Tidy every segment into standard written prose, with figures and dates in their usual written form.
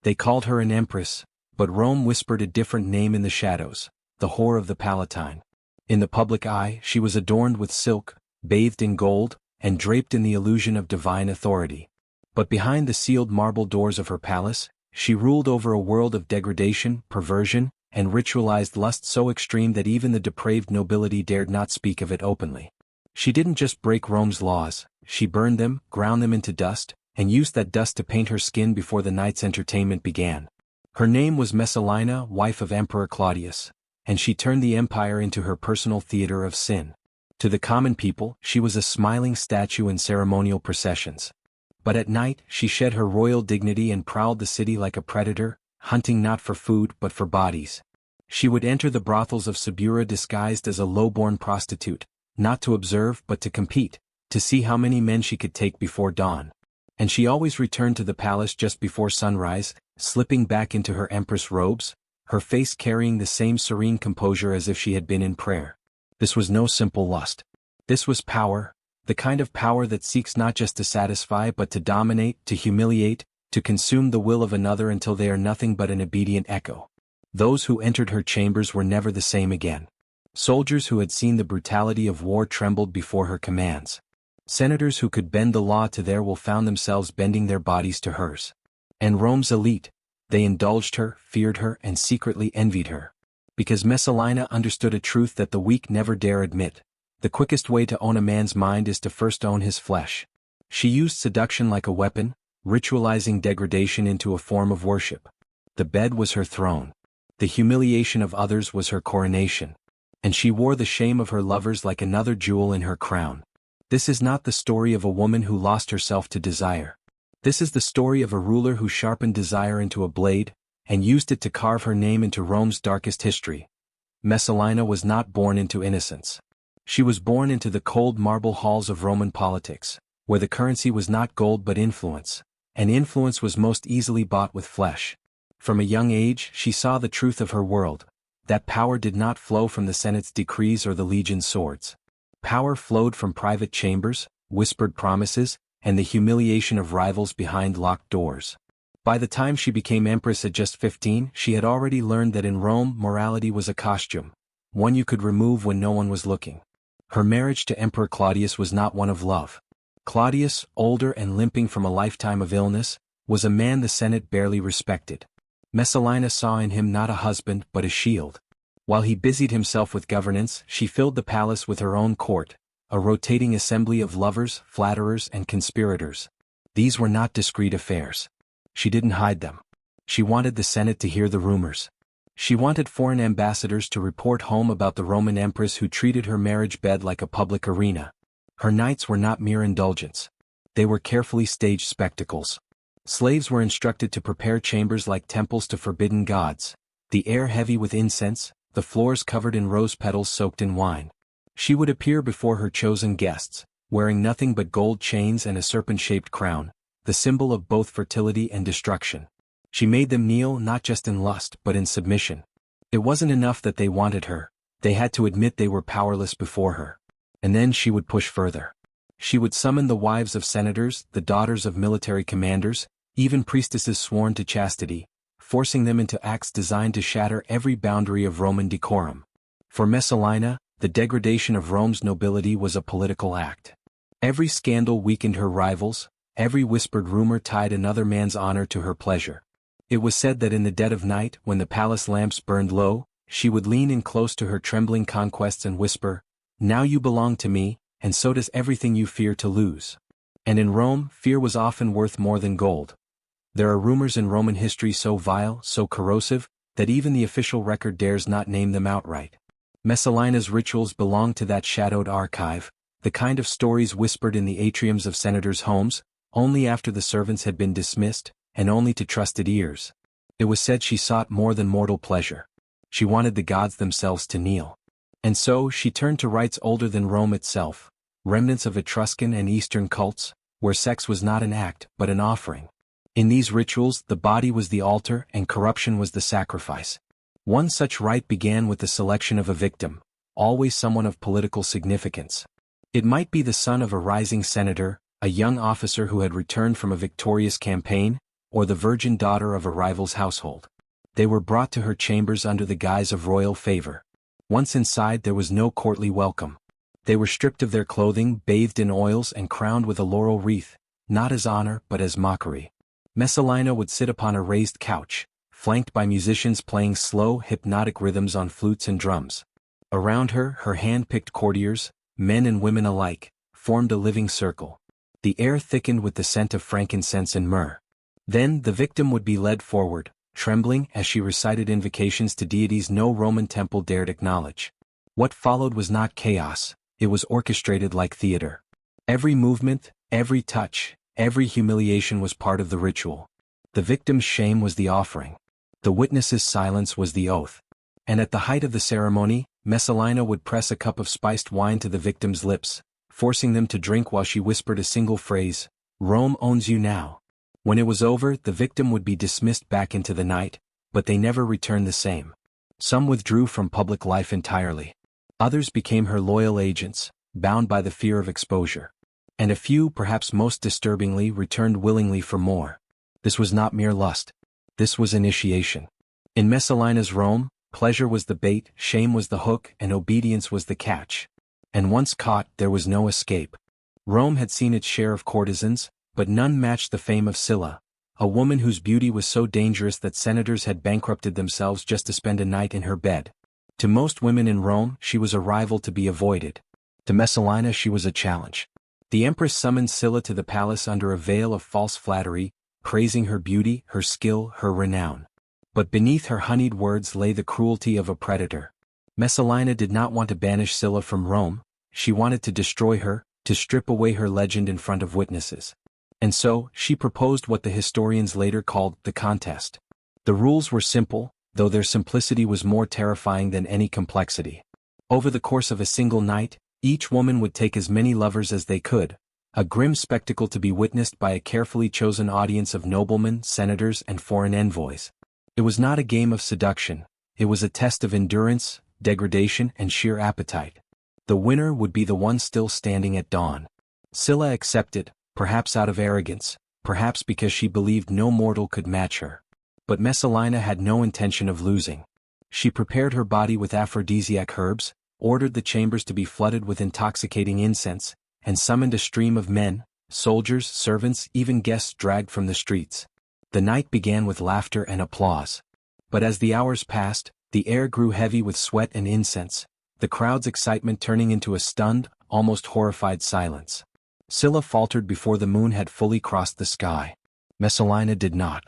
They called her an empress, but Rome whispered a different name in the shadows, the whore of the Palatine. In the public eye, she was adorned with silk, bathed in gold, and draped in the illusion of divine authority. But behind the sealed marble doors of her palace, she ruled over a world of degradation, perversion, and ritualized lust so extreme that even the depraved nobility dared not speak of it openly. She didn't just break Rome's laws, she burned them, ground them into dust, and used that dust to paint her skin before the night's entertainment began. Her name was Messalina, wife of Emperor Claudius, and she turned the empire into her personal theater of sin. To the common people, she was a smiling statue in ceremonial processions. But at night, she shed her royal dignity and prowled the city like a predator, hunting not for food but for bodies. She would enter the brothels of Subura disguised as a low-born prostitute, not to observe but to compete, to see how many men she could take before dawn. And she always returned to the palace just before sunrise, slipping back into her empress robes, her face carrying the same serene composure as if she had been in prayer. This was no simple lust. This was power, the kind of power that seeks not just to satisfy but to dominate, to humiliate, to consume the will of another until they are nothing but an obedient echo. Those who entered her chambers were never the same again. Soldiers who had seen the brutality of war trembled before her commands. Senators who could bend the law to their will found themselves bending their bodies to hers. And Rome's elite, they indulged her, feared her, and secretly envied her. Because Messalina understood a truth that the weak never dare admit. The quickest way to own a man's mind is to first own his flesh. She used seduction like a weapon, ritualizing degradation into a form of worship. The bed was her throne. The humiliation of others was her coronation. And she wore the shame of her lovers like another jewel in her crown. This is not the story of a woman who lost herself to desire. This is the story of a ruler who sharpened desire into a blade, and used it to carve her name into Rome's darkest history. Messalina was not born into innocence. She was born into the cold marble halls of Roman politics, where the currency was not gold but influence, and influence was most easily bought with flesh. From a young age she saw the truth of her world, that power did not flow from the Senate's decrees or the legion's swords. Power flowed from private chambers, whispered promises, and the humiliation of rivals behind locked doors. By the time she became empress at just 15, she had already learned that in Rome morality was a costume, one you could remove when no one was looking. Her marriage to Emperor Claudius was not one of love. Claudius, older and limping from a lifetime of illness, was a man the Senate barely respected. Messalina saw in him not a husband but a shield. While he busied himself with governance, she filled the palace with her own court, a rotating assembly of lovers, flatterers, and conspirators. These were not discreet affairs. She didn't hide them. She wanted the Senate to hear the rumors. She wanted foreign ambassadors to report home about the Roman empress who treated her marriage bed like a public arena. Her nights were not mere indulgence. They were carefully staged spectacles. Slaves were instructed to prepare chambers like temples to forbidden gods, the air heavy with incense, the floors covered in rose petals soaked in wine. She would appear before her chosen guests, wearing nothing but gold chains and a serpent-shaped crown, the symbol of both fertility and destruction. She made them kneel not just in lust but in submission. It wasn't enough that they wanted her, they had to admit they were powerless before her. And then she would push further. She would summon the wives of senators, the daughters of military commanders, even priestesses sworn to chastity, forcing them into acts designed to shatter every boundary of Roman decorum. For Messalina, the degradation of Rome's nobility was a political act. Every scandal weakened her rivals, every whispered rumor tied another man's honor to her pleasure. It was said that in the dead of night, when the palace lamps burned low, she would lean in close to her trembling conquests and whisper, "Now you belong to me, and so does everything you fear to lose." And in Rome, fear was often worth more than gold. There are rumors in Roman history so vile, so corrosive, that even the official record dares not name them outright. Messalina's rituals belonged to that shadowed archive, the kind of stories whispered in the atriums of senators' homes, only after the servants had been dismissed, and only to trusted ears. It was said she sought more than mortal pleasure. She wanted the gods themselves to kneel. And so she turned to rites older than Rome itself, remnants of Etruscan and Eastern cults, where sex was not an act but an offering. In these rituals the body was the altar and corruption was the sacrifice. One such rite began with the selection of a victim, always someone of political significance. It might be the son of a rising senator, a young officer who had returned from a victorious campaign, or the virgin daughter of a rival's household. They were brought to her chambers under the guise of royal favor. Once inside, there was no courtly welcome. They were stripped of their clothing, bathed in oils, and crowned with a laurel wreath, not as honor but as mockery. Messalina would sit upon a raised couch, flanked by musicians playing slow, hypnotic rhythms on flutes and drums. Around her, her hand-picked courtiers, men and women alike, formed a living circle. The air thickened with the scent of frankincense and myrrh. Then the victim would be led forward, trembling as she recited invocations to deities no Roman temple dared acknowledge. What followed was not chaos, it was orchestrated like theater. Every movement, every touch, every humiliation was part of the ritual. The victim's shame was the offering. The witness's silence was the oath. And at the height of the ceremony, Messalina would press a cup of spiced wine to the victim's lips, forcing them to drink while she whispered a single phrase, "Rome owns you now." When it was over, the victim would be dismissed back into the night, but they never returned the same. Some withdrew from public life entirely. Others became her loyal agents, bound by the fear of exposure. And a few, perhaps most disturbingly, returned willingly for more. This was not mere lust. This was initiation. In Messalina's Rome, pleasure was the bait, shame was the hook, and obedience was the catch. And once caught, there was no escape. Rome had seen its share of courtesans, but none matched the fame of Sylla, a woman whose beauty was so dangerous that senators had bankrupted themselves just to spend a night in her bed. To most women in Rome, she was a rival to be avoided. To Messalina, she was a challenge. The Empress summoned Sylla to the palace under a veil of false flattery, praising her beauty, her skill, her renown. But beneath her honeyed words lay the cruelty of a predator. Messalina did not want to banish Sylla from Rome, she wanted to destroy her, to strip away her legend in front of witnesses. And so, she proposed what the historians later called the contest. The rules were simple, though their simplicity was more terrifying than any complexity. Over the course of a single night, each woman would take as many lovers as they could, a grim spectacle to be witnessed by a carefully chosen audience of noblemen, senators, and foreign envoys. It was not a game of seduction, it was a test of endurance, degradation, and sheer appetite. The winner would be the one still standing at dawn. Sylla accepted, perhaps out of arrogance, perhaps because she believed no mortal could match her. But Messalina had no intention of losing. She prepared her body with aphrodisiac herbs, ordered the chambers to be flooded with intoxicating incense, and summoned a stream of men, soldiers, servants, even guests dragged from the streets. The night began with laughter and applause. But as the hours passed, the air grew heavy with sweat and incense, the crowd's excitement turning into a stunned, almost horrified silence. Sylla faltered before the moon had fully crossed the sky. Messalina did not.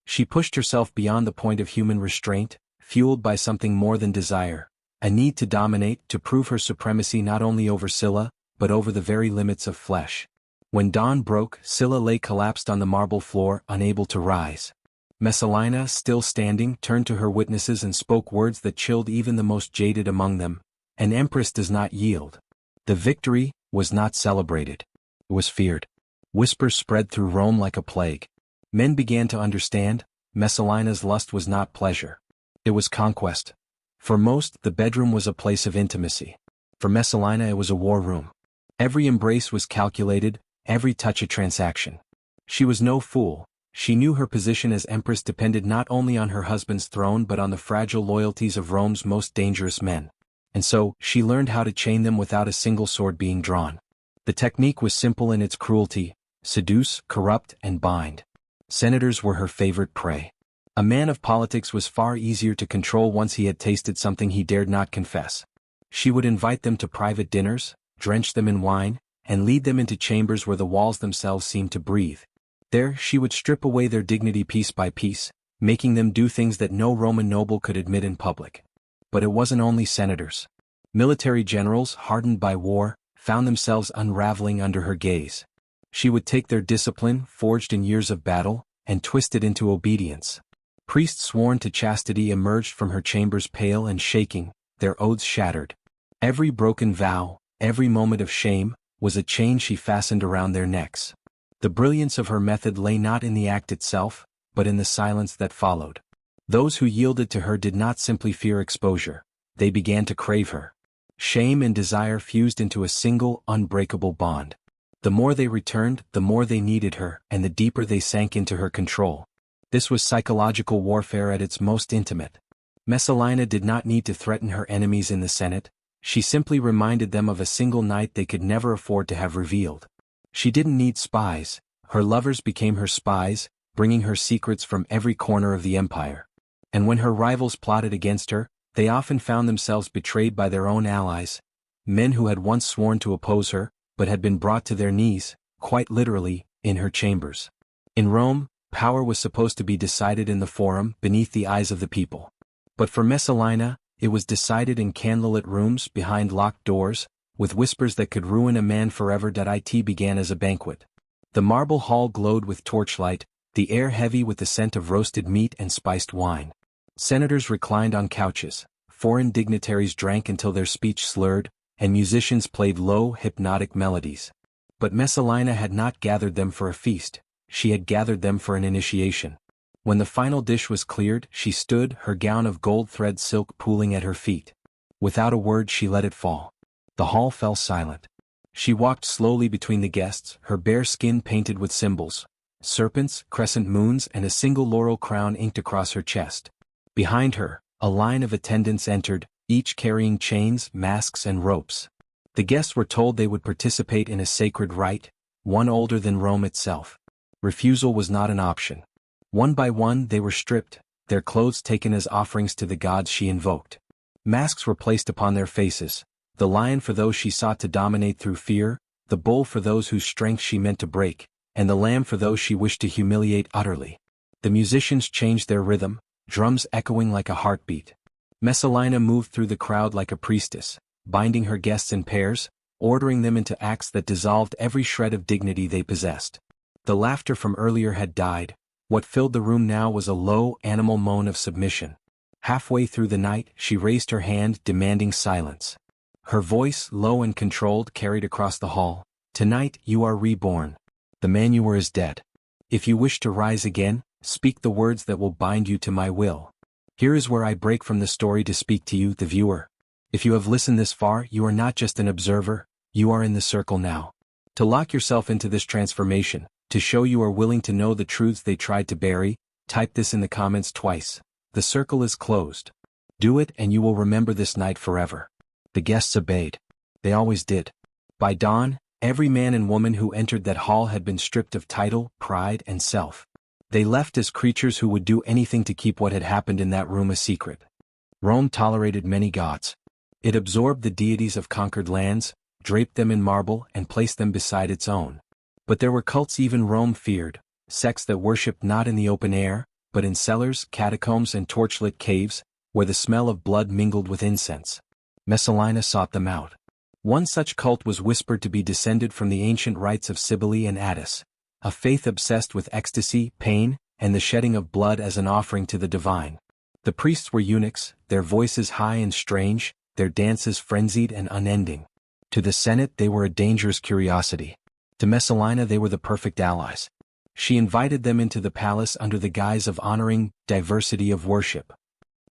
She pushed herself beyond the point of human restraint, fueled by something more than desire, a need to dominate, to prove her supremacy not only over Sylla, but over the very limits of flesh. When dawn broke, Sylla lay collapsed on the marble floor, unable to rise. Messalina, still standing, turned to her witnesses and spoke words that chilled even the most jaded among them. An empress does not yield. The victory was not celebrated. It was feared. Whispers spread through Rome like a plague. Men began to understand, Messalina's lust was not pleasure. It was conquest. For most, the bedroom was a place of intimacy. For Messalina it was a war room. Every embrace was calculated, every touch a transaction. She was no fool. She knew her position as empress depended not only on her husband's throne but on the fragile loyalties of Rome's most dangerous men. And so, she learned how to chain them without a single sword being drawn. The technique was simple in its cruelty: seduce, corrupt, and bind. Senators were her favorite prey. A man of politics was far easier to control once he had tasted something he dared not confess. She would invite them to private dinners, drench them in wine, and lead them into chambers where the walls themselves seemed to breathe. There, she would strip away their dignity piece by piece, making them do things that no Roman noble could admit in public. But it wasn't only senators. Military generals, hardened by war, found themselves unraveling under her gaze. She would take their discipline, forged in years of battle, and twist it into obedience. Priests sworn to chastity emerged from her chambers pale and shaking, their oaths shattered. Every broken vow, every moment of shame, was a chain she fastened around their necks. The brilliance of her method lay not in the act itself, but in the silence that followed. Those who yielded to her did not simply fear exposure, they began to crave her. Shame and desire fused into a single, unbreakable bond. The more they returned, the more they needed her, and the deeper they sank into her control. This was psychological warfare at its most intimate. Messalina did not need to threaten her enemies in the Senate, she simply reminded them of a single night they could never afford to have revealed. She didn't need spies, her lovers became her spies, bringing her secrets from every corner of the empire. And when her rivals plotted against her, they often found themselves betrayed by their own allies, men who had once sworn to oppose her, but had been brought to their knees, quite literally, in her chambers. In Rome, power was supposed to be decided in the forum, beneath the eyes of the people. But for Messalina, it was decided in candlelit rooms behind locked doors, with whispers that could ruin a man forever. It began as a banquet. The marble hall glowed with torchlight, the air heavy with the scent of roasted meat and spiced wine. Senators reclined on couches, foreign dignitaries drank until their speech slurred, and musicians played low, hypnotic melodies. But Messalina had not gathered them for a feast, she had gathered them for an initiation. When the final dish was cleared, she stood, her gown of gold thread silk pooling at her feet. Without a word she let it fall. The hall fell silent. She walked slowly between the guests, her bare skin painted with symbols, serpents, crescent moons, and a single laurel crown inked across her chest. Behind her, a line of attendants entered, each carrying chains, masks, and ropes. The guests were told they would participate in a sacred rite, one older than Rome itself. Refusal was not an option. One by one they were stripped, their clothes taken as offerings to the gods she invoked. Masks were placed upon their faces, the lion for those she sought to dominate through fear, the bull for those whose strength she meant to break, and the lamb for those she wished to humiliate utterly. The musicians changed their rhythm, drums echoing like a heartbeat. Messalina moved through the crowd like a priestess, binding her guests in pairs, ordering them into acts that dissolved every shred of dignity they possessed. The laughter from earlier had died. What filled the room now was a low, animal moan of submission. Halfway through the night, she raised her hand, demanding silence. Her voice, low and controlled, carried across the hall. "Tonight, you are reborn. The man you were is dead. If you wish to rise again, speak the words that will bind you to my will. Here is where I break from the story to speak to you, the viewer. If you have listened this far, you are not just an observer, you are in the circle now. To lock yourself into this transformation, to show you are willing to know the truths they tried to bury, type this in the comments twice. The circle is closed. Do it and you will remember this night forever." The guests obeyed. They always did. By dawn, every man and woman who entered that hall had been stripped of title, pride, and self. They left as creatures who would do anything to keep what had happened in that room a secret. Rome tolerated many gods. It absorbed the deities of conquered lands, draped them in marble, and placed them beside its own. But there were cults even Rome feared, sects that worshipped not in the open air, but in cellars, catacombs, and torchlit caves, where the smell of blood mingled with incense. Messalina sought them out. One such cult was whispered to be descended from the ancient rites of Cybele and Attis, a faith obsessed with ecstasy, pain, and the shedding of blood as an offering to the divine. The priests were eunuchs, their voices high and strange, their dances frenzied and unending. To the Senate they were a dangerous curiosity. To Messalina they were the perfect allies. She invited them into the palace under the guise of honoring diversity of worship.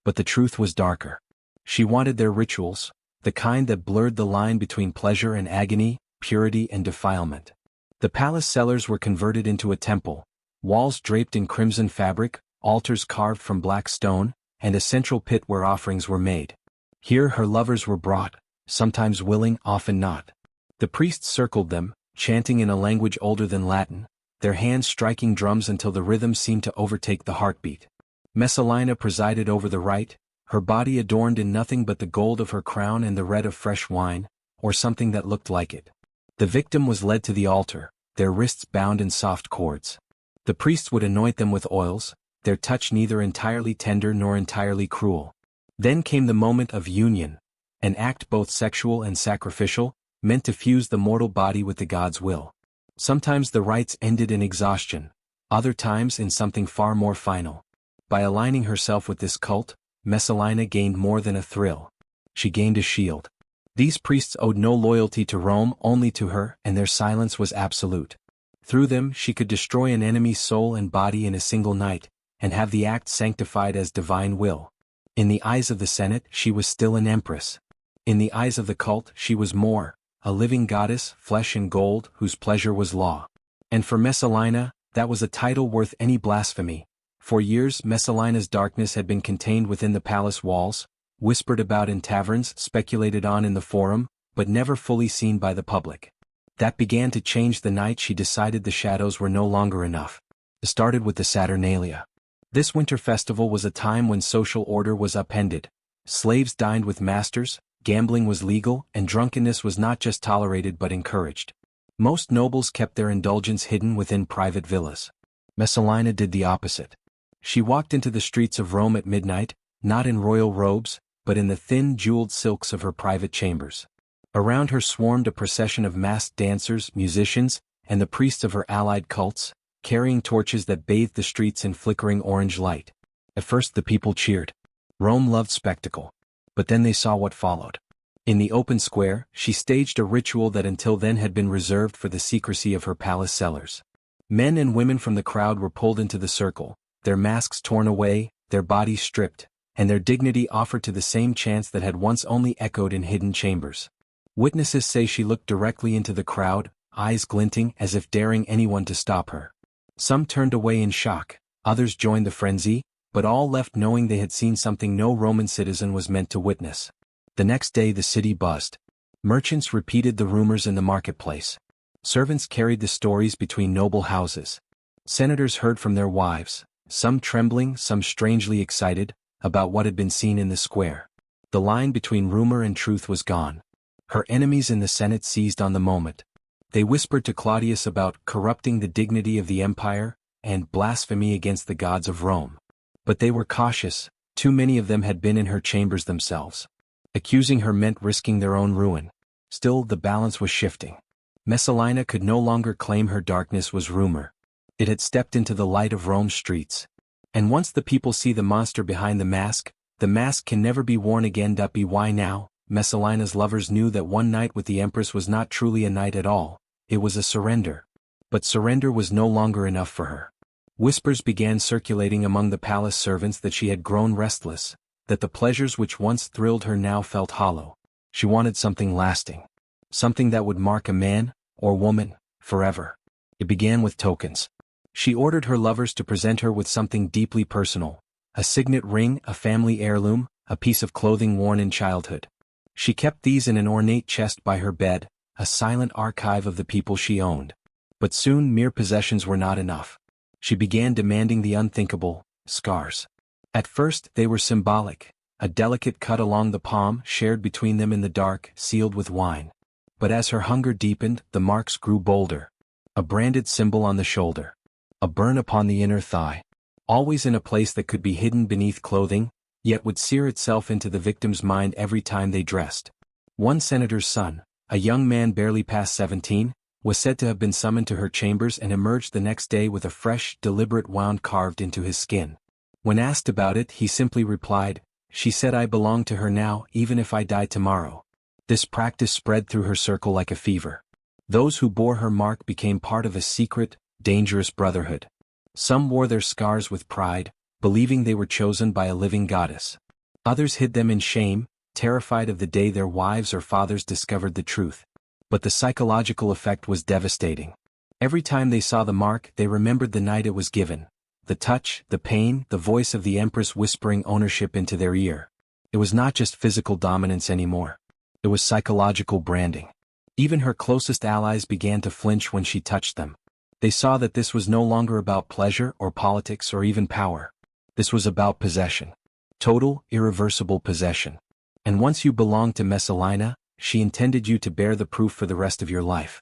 But the truth was darker. She wanted their rituals, the kind that blurred the line between pleasure and agony, purity and defilement. The palace cellars were converted into a temple, walls draped in crimson fabric, altars carved from black stone, and a central pit where offerings were made. Here her lovers were brought, sometimes willing, often not. The priests circled them, chanting in a language older than Latin, their hands striking drums until the rhythm seemed to overtake the heartbeat. Messalina presided over the rite, her body adorned in nothing but the gold of her crown and the red of fresh wine, or something that looked like it. The victim was led to the altar, their wrists bound in soft cords. The priests would anoint them with oils, their touch neither entirely tender nor entirely cruel. Then came the moment of union, an act both sexual and sacrificial, meant to fuse the mortal body with the god's will. Sometimes the rites ended in exhaustion, other times in something far more final. By aligning herself with this cult, Messalina gained more than a thrill. She gained a shield. These priests owed no loyalty to Rome, only to her, and their silence was absolute. Through them she could destroy an enemy's soul and body in a single night, and have the act sanctified as divine will. In the eyes of the Senate she was still an empress. In the eyes of the cult she was more, a living goddess, flesh and gold, whose pleasure was law. And for Messalina, that was a title worth any blasphemy, For years Messalina's darkness had been contained within the palace walls, whispered about in taverns, speculated on in the forum, but never fully seen by the public. That began to change the night she decided the shadows were no longer enough. It started with the Saturnalia. This winter festival was a time when social order was upended. Slaves dined with masters, gambling was legal, and drunkenness was not just tolerated but encouraged. Most nobles kept their indulgence hidden within private villas. Messalina did the opposite. She walked into the streets of Rome at midnight, not in royal robes, but in the thin jeweled silks of her private chambers. Around her swarmed a procession of masked dancers, musicians, and the priests of her allied cults, carrying torches that bathed the streets in flickering orange light. At first the people cheered. Rome loved spectacle. But then they saw what followed. In the open square, she staged a ritual that until then had been reserved for the secrecy of her palace cellars. Men and women from the crowd were pulled into the circle, their masks torn away, their bodies stripped, and their dignity offered to the same chants that had once only echoed in hidden chambers. Witnesses say she looked directly into the crowd, eyes glinting as if daring anyone to stop her. Some turned away in shock, others joined the frenzy, but all left knowing they had seen something no Roman citizen was meant to witness. The next day the city buzzed. Merchants repeated the rumors in the marketplace. Servants carried the stories between noble houses. Senators heard from their wives, some trembling, some strangely excited, about what had been seen in the square. The line between rumor and truth was gone. Her enemies in the Senate seized on the moment. They whispered to Claudius about corrupting the dignity of the empire and blasphemy against the gods of Rome. But they were cautious, too many of them had been in her chambers themselves. Accusing her meant risking their own ruin. Still, the balance was shifting. Messalina could no longer claim her darkness was rumor. It had stepped into the light of Rome's streets. And once the people see the monster behind the mask can never be worn again. Why now? Messalina's lovers knew that one night with the Empress was not truly a night at all, it was a surrender. But surrender was no longer enough for her. Whispers began circulating among the palace servants that she had grown restless, that the pleasures which once thrilled her now felt hollow. She wanted something lasting. Something that would mark a man, or woman, forever. It began with tokens. She ordered her lovers to present her with something deeply personal, a signet ring, a family heirloom, a piece of clothing worn in childhood. She kept these in an ornate chest by her bed, a silent archive of the people she owned. But soon mere possessions were not enough. She began demanding the unthinkable, scars. At first they were symbolic, a delicate cut along the palm shared between them in the dark, sealed with wine. But as her hunger deepened, the marks grew bolder. A branded symbol on the shoulder. A burn upon the inner thigh. Always in a place that could be hidden beneath clothing, yet would sear itself into the victim's mind every time they dressed. One senator's son, a young man barely past 17, was said to have been summoned to her chambers and emerged the next day with a fresh, deliberate wound carved into his skin. When asked about it, he simply replied, "She said I belong to her now, even if I die tomorrow." This practice spread through her circle like a fever. Those who bore her mark became part of a secret, dangerous brotherhood. Some wore their scars with pride, believing they were chosen by a living goddess. Others hid them in shame, terrified of the day their wives or fathers discovered the truth. But the psychological effect was devastating. Every time they saw the mark, they remembered the night it was given. The touch, the pain, the voice of the Empress whispering ownership into their ear. It was not just physical dominance anymore. It was psychological branding. Even her closest allies began to flinch when she touched them. They saw that this was no longer about pleasure or politics or even power. This was about possession. Total, irreversible possession. And once you belonged to Messalina, she intended you to bear the proof for the rest of your life.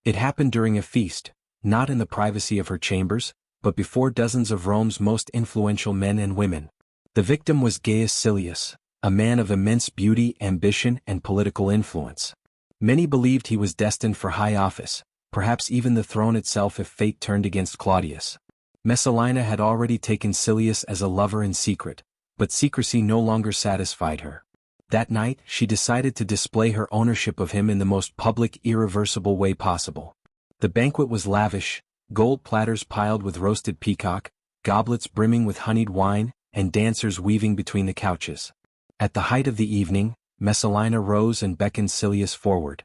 It happened during a feast, not in the privacy of her chambers, but before dozens of Rome's most influential men and women. The victim was Gaius Silius, a man of immense beauty, ambition, and political influence. Many believed he was destined for high office, perhaps even the throne itself if fate turned against Claudius. Messalina had already taken Silius as a lover in secret, but secrecy no longer satisfied her. That night, she decided to display her ownership of him in the most public, irreversible way possible. The banquet was lavish, gold platters piled with roasted peacock, goblets brimming with honeyed wine, and dancers weaving between the couches. At the height of the evening, Messalina rose and beckoned Silius forward.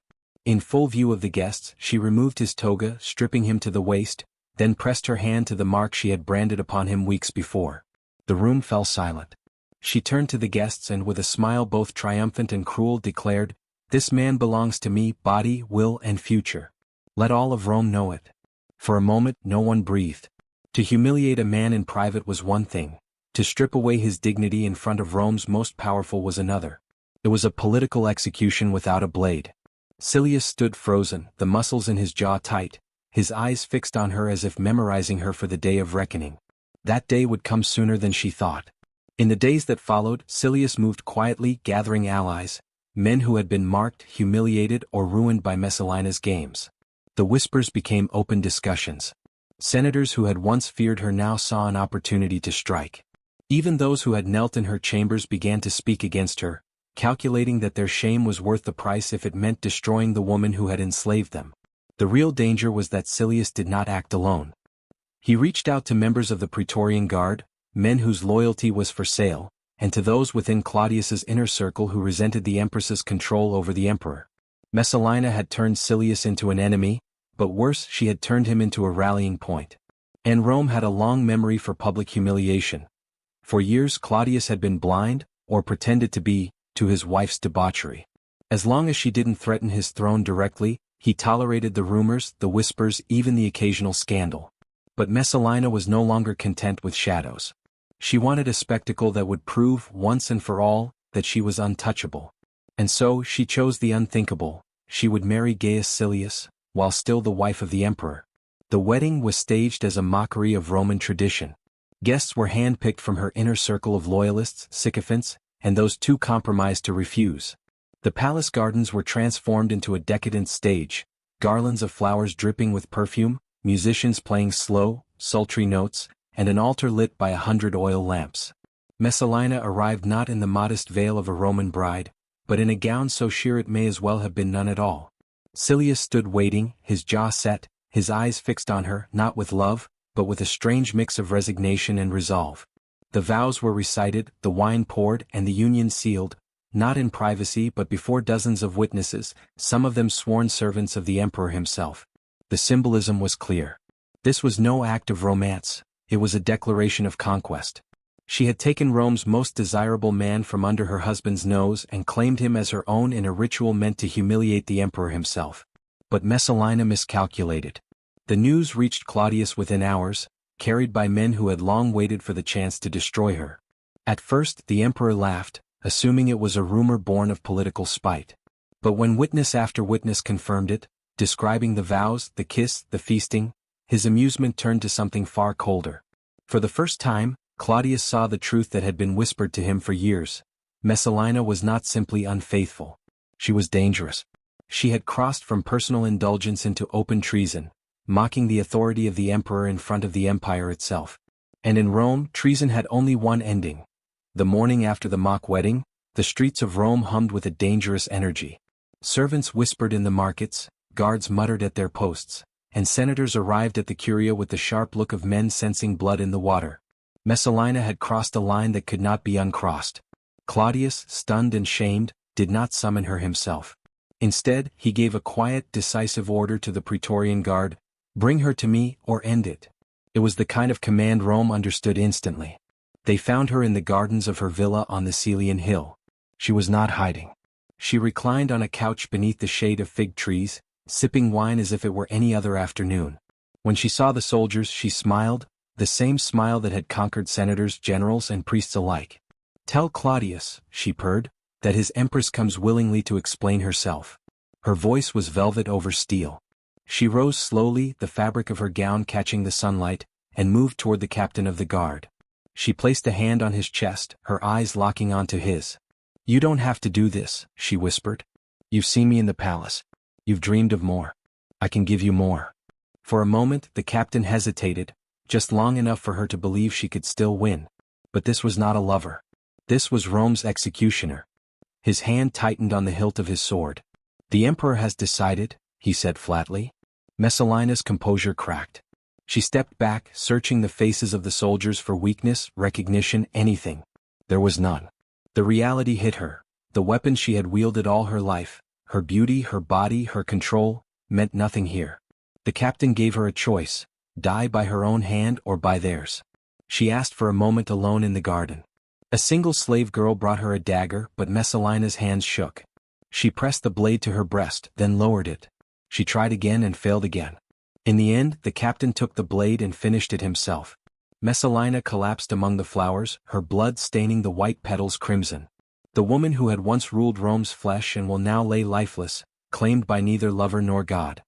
In full view of the guests, she removed his toga, stripping him to the waist, then pressed her hand to the mark she had branded upon him weeks before. The room fell silent. She turned to the guests and with a smile both triumphant and cruel declared, "This man belongs to me, body, will and future. Let all of Rome know it." For a moment no one breathed. To humiliate a man in private was one thing. To strip away his dignity in front of Rome's most powerful was another. It was a political execution without a blade. Silius stood frozen, the muscles in his jaw tight, his eyes fixed on her as if memorizing her for the day of reckoning. That day would come sooner than she thought. In the days that followed, Silius moved quietly, gathering allies, men who had been marked, humiliated, or ruined by Messalina's games. The whispers became open discussions. Senators who had once feared her now saw an opportunity to strike. Even those who had knelt in her chambers began to speak against her, calculating that their shame was worth the price if it meant destroying the woman who had enslaved them. The real danger was that Silius did not act alone. He reached out to members of the Praetorian Guard, men whose loyalty was for sale, and to those within Claudius's inner circle who resented the Empress's control over the emperor. Messalina had turned Silius into an enemy, but worse, she had turned him into a rallying point. And Rome had a long memory for public humiliation. For years Claudius had been blind, or pretended to be, to his wife's debauchery. As long as she didn't threaten his throne directly, he tolerated the rumors, the whispers, even the occasional scandal. But Messalina was no longer content with shadows. She wanted a spectacle that would prove, once and for all, that she was untouchable. And so, she chose the unthinkable. She would marry Gaius Silius, while still the wife of the emperor. The wedding was staged as a mockery of Roman tradition. Guests were handpicked from her inner circle of loyalists, sycophants, and those too compromised to refuse. The palace gardens were transformed into a decadent stage, garlands of flowers dripping with perfume, musicians playing slow, sultry notes, and an altar lit by 100 oil lamps. Messalina arrived not in the modest veil of a Roman bride, but in a gown so sheer it may as well have been none at all. Silius stood waiting, his jaw set, his eyes fixed on her, not with love, but with a strange mix of resignation and resolve. The vows were recited, the wine poured, and the union sealed, not in privacy but before dozens of witnesses, some of them sworn servants of the emperor himself. The symbolism was clear. This was no act of romance, it was a declaration of conquest. She had taken Rome's most desirable man from under her husband's nose and claimed him as her own in a ritual meant to humiliate the emperor himself. But Messalina miscalculated. The news reached Claudius within hours, carried by men who had long waited for the chance to destroy her. At first, the emperor laughed, assuming it was a rumor born of political spite. But when witness after witness confirmed it, describing the vows, the kiss, the feasting, his amusement turned to something far colder. For the first time, Claudius saw the truth that had been whispered to him for years. Messalina was not simply unfaithful. She was dangerous. She had crossed from personal indulgence into open treason, mocking the authority of the emperor in front of the empire itself. And in Rome, treason had only one ending. The morning after the mock wedding, the streets of Rome hummed with a dangerous energy. Servants whispered in the markets, guards muttered at their posts, and senators arrived at the curia with the sharp look of men sensing blood in the water. Messalina had crossed a line that could not be uncrossed. Claudius, stunned and shamed, did not summon her himself. Instead, he gave a quiet, decisive order to the Praetorian Guard, "Bring her to me, or end it." It was the kind of command Rome understood instantly. They found her in the gardens of her villa on the Celian hill. She was not hiding. She reclined on a couch beneath the shade of fig trees, sipping wine as if it were any other afternoon. When she saw the soldiers, she smiled, the same smile that had conquered senators, generals, and priests alike. "Tell Claudius," she purred, "that his Empress comes willingly to explain herself." Her voice was velvet over steel. She rose slowly, the fabric of her gown catching the sunlight, and moved toward the captain of the guard. She placed a hand on his chest, her eyes locking onto his. "You don't have to do this," she whispered. "You've seen me in the palace. You've dreamed of more. I can give you more." For a moment, the captain hesitated, just long enough for her to believe she could still win. But this was not a lover. This was Rome's executioner. His hand tightened on the hilt of his sword. "The emperor has decided," he said flatly. Messalina's composure cracked. She stepped back, searching the faces of the soldiers for weakness, recognition, anything. There was none. The reality hit her. The weapon she had wielded all her life, her beauty, her body, her control, meant nothing here. The captain gave her a choice: die by her own hand or by theirs. She asked for a moment alone in the garden. A single slave girl brought her a dagger, but Messalina's hands shook. She pressed the blade to her breast, then lowered it. She tried again and failed again. In the end, the captain took the blade and finished it himself. Messalina collapsed among the flowers, her blood staining the white petals crimson. The woman who had once ruled Rome's flesh and will now lay lifeless, claimed by neither lover nor God.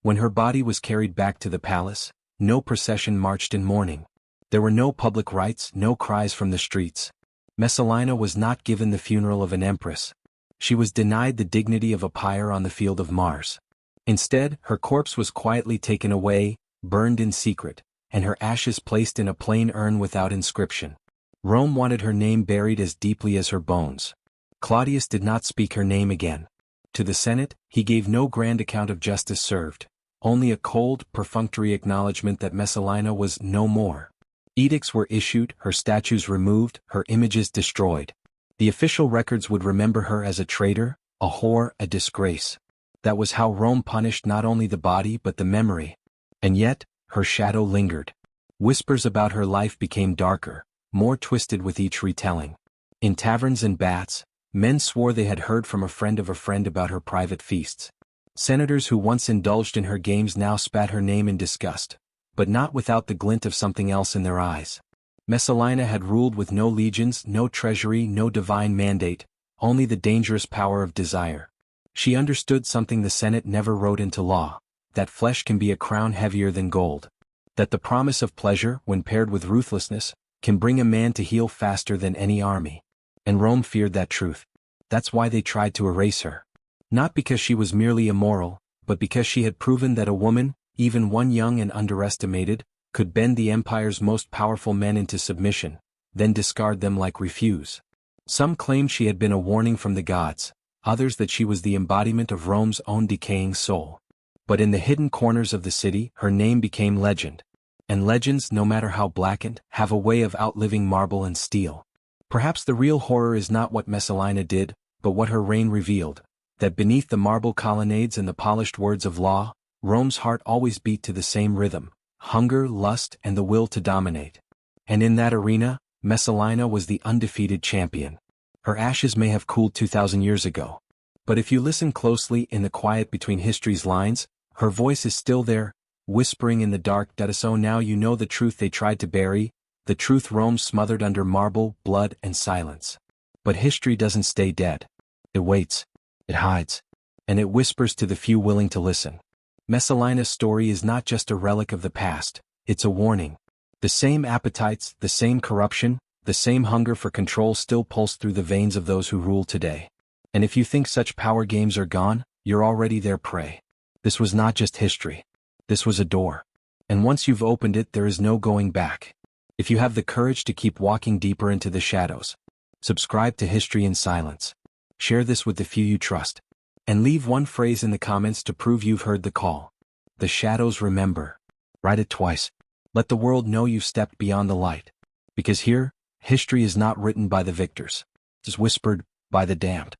When her body was carried back to the palace, no procession marched in mourning. There were no public rites, no cries from the streets. Messalina was not given the funeral of an empress. She was denied the dignity of a pyre on the field of Mars. Instead, her corpse was quietly taken away, burned in secret, and her ashes placed in a plain urn without inscription. Rome wanted her name buried as deeply as her bones. Claudius did not speak her name again. To the Senate, he gave no grand account of justice served, only a cold, perfunctory acknowledgement that Messalina was no more. Edicts were issued, her statues removed, her images destroyed. The official records would remember her as a traitor, a whore, a disgrace. That was how Rome punished not only the body but the memory. And yet, her shadow lingered. Whispers about her life became darker, more twisted with each retelling. In taverns and baths, men swore they had heard from a friend of a friend about her private feasts. Senators who once indulged in her games now spat her name in disgust, but not without the glint of something else in their eyes. Messalina had ruled with no legions, no treasury, no divine mandate, only the dangerous power of desire. She understood something the Senate never wrote into law: that flesh can be a crown heavier than gold. That the promise of pleasure, when paired with ruthlessness, can bring a man to heel faster than any army. And Rome feared that truth. That's why they tried to erase her. Not because she was merely immoral, but because she had proven that a woman, even one young and underestimated, could bend the empire's most powerful men into submission, then discard them like refuse. Some claimed she had been a warning from the gods, others that she was the embodiment of Rome's own decaying soul. But in the hidden corners of the city, her name became legend. And legends, no matter how blackened, have a way of outliving marble and steel. Perhaps the real horror is not what Messalina did, but what her reign revealed: that beneath the marble colonnades and the polished words of law, Rome's heart always beat to the same rhythm: hunger, lust, and the will to dominate. And in that arena, Messalina was the undefeated champion. Her ashes may have cooled 2,000 years ago. But if you listen closely in the quiet between history's lines, her voice is still there, whispering in the dark. So now you know the truth they tried to bury, the truth Rome smothered under marble, blood, and silence. But history doesn't stay dead. It waits, it hides, and it whispers to the few willing to listen. Messalina's story is not just a relic of the past, it's a warning. The same appetites, the same corruption, the same hunger for control still pulse through the veins of those who rule today. And if you think such power games are gone, you're already their prey. This was not just history. This was a door. And once you've opened it, there is no going back. If you have the courage to keep walking deeper into the shadows, subscribe to History in Silence. Share this with the few you trust. And leave one phrase in the comments to prove you've heard the call. The shadows remember. Write it twice. Let the world know you've stepped beyond the light. Because here, history is not written by the victors. It's whispered by the damned.